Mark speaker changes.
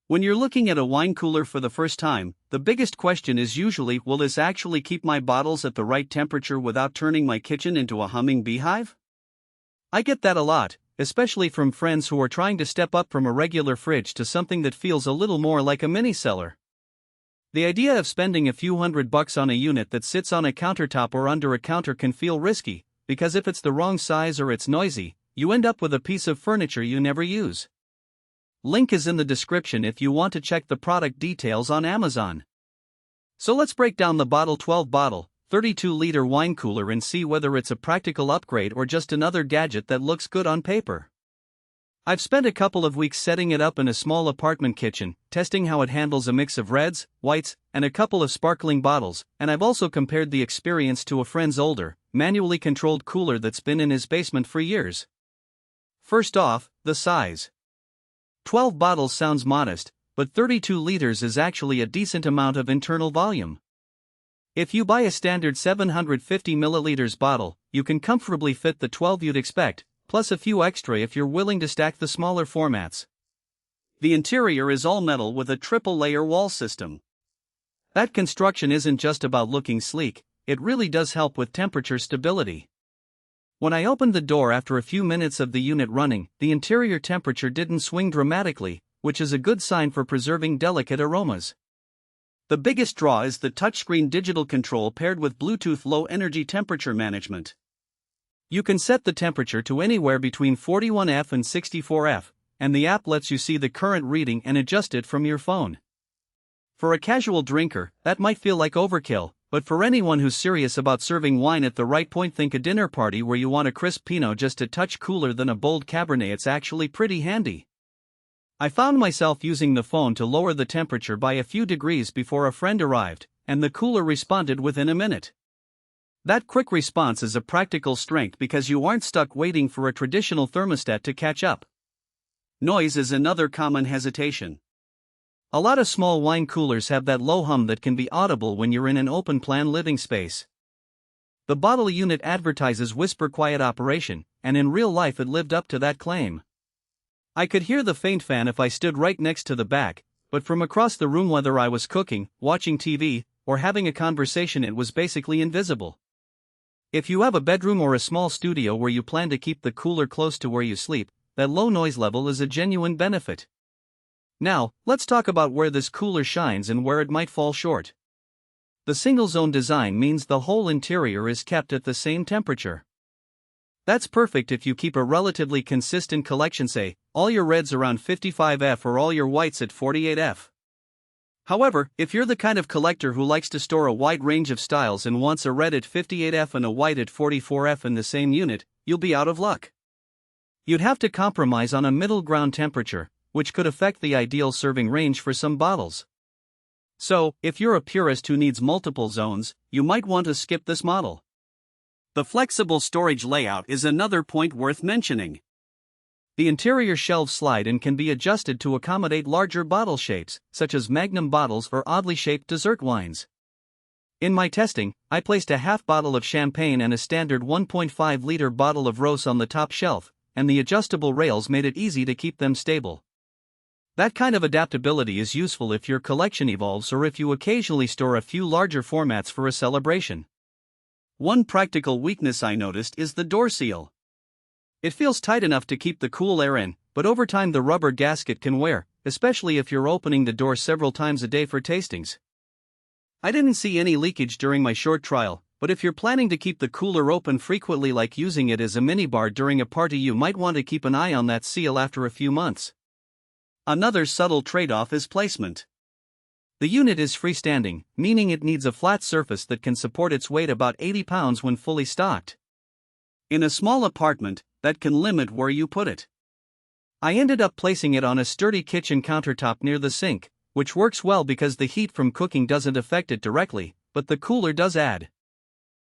Speaker 1: When you're looking at a wine cooler for the first time, the biggest question is usually, will this actually keep my bottles at the right temperature without turning my kitchen into a humming beehive? I get that a lot, especially from friends who are trying to step up from a regular fridge to something that feels a little more like a mini cellar. The idea of spending a few $100 on a unit that sits on a countertop or under a counter can feel risky, because if it's the wrong size or it's noisy, you end up with a piece of furniture you never use. Link is in the description if you want to check the product details on Amazon. So let's break down the Bottle 12 bottle, 32-liter wine cooler and see whether it's a practical upgrade or just another gadget that looks good on paper. I've spent a couple of weeks setting it up in a small apartment kitchen, testing how it handles a mix of reds, whites, and a couple of sparkling bottles, and I've also compared the experience to a friend's older, manually controlled cooler that's been in his basement for years. First off, the size. 12 bottles sounds modest, but 32 liters is actually a decent amount of internal volume. If you buy a standard 750 milliliters bottle, you can comfortably fit the 12 you'd expect, plus a few extra if you're willing to stack the smaller formats. The interior is all metal with a triple-layer wall system. That construction isn't just about looking sleek, it really does help with temperature stability. When I opened the door after a few minutes of the unit running, the interior temperature didn't swing dramatically, which is a good sign for preserving delicate aromas. The biggest draw is the touchscreen digital control paired with Bluetooth low-energy temperature management. You can set the temperature to anywhere between 41°F and 64°F, and the app lets you see the current reading and adjust it from your phone. For a casual drinker, that might feel like overkill, but for anyone who's serious about serving wine at the right point, think a dinner party where you want a crisp Pinot just a touch cooler than a bold Cabernet, it's actually pretty handy. I found myself using the phone to lower the temperature by a few degrees before a friend arrived, and the cooler responded within a minute. That quick response is a practical strength because you aren't stuck waiting for a traditional thermostat to catch up. Noise is another common hesitation. A lot of small wine coolers have that low hum that can be audible when you're in an open-plan living space. The bottle unit advertises whisper-quiet operation, and in real life it lived up to that claim. I could hear the faint fan if I stood right next to the back, but from across the room, whether I was cooking, watching TV, or having a conversation, it was basically invisible. If you have a bedroom or a small studio where you plan to keep the cooler close to where you sleep, that low noise level is a genuine benefit. Now, let's talk about where this cooler shines and where it might fall short. The single-zone design means the whole interior is kept at the same temperature. That's perfect if you keep a relatively consistent collection, say, all your reds around 55°F or all your whites at 48°F. However, if you're the kind of collector who likes to store a wide range of styles and wants a red at 58°F and a white at 44°F in the same unit, you'll be out of luck. You'd have to compromise on a middle ground temperature, which could affect the ideal serving range for some bottles. So, if you're a purist who needs multiple zones, you might want to skip this model. The flexible storage layout is another point worth mentioning. The interior shelves slide and can be adjusted to accommodate larger bottle shapes, such as magnum bottles or oddly shaped dessert wines. In my testing, I placed a half bottle of champagne and a standard 1.5-liter bottle of rose on the top shelf, and the adjustable rails made it easy to keep them stable. That kind of adaptability is useful if your collection evolves or if you occasionally store a few larger formats for a celebration. One practical weakness I noticed is the door seal. It feels tight enough to keep the cool air in, but over time the rubber gasket can wear, especially if you're opening the door several times a day for tastings. I didn't see any leakage during my short trial, but if you're planning to keep the cooler open frequently, like using it as a minibar during a party, you might want to keep an eye on that seal after a few months. Another subtle trade-off is placement. The unit is freestanding, meaning it needs a flat surface that can support its weight, about 80 pounds when fully stocked. In a small apartment, that can limit where you put it. I ended up placing it on a sturdy kitchen countertop near the sink, which works well because the heat from cooking doesn't affect it directly, but the cooler does add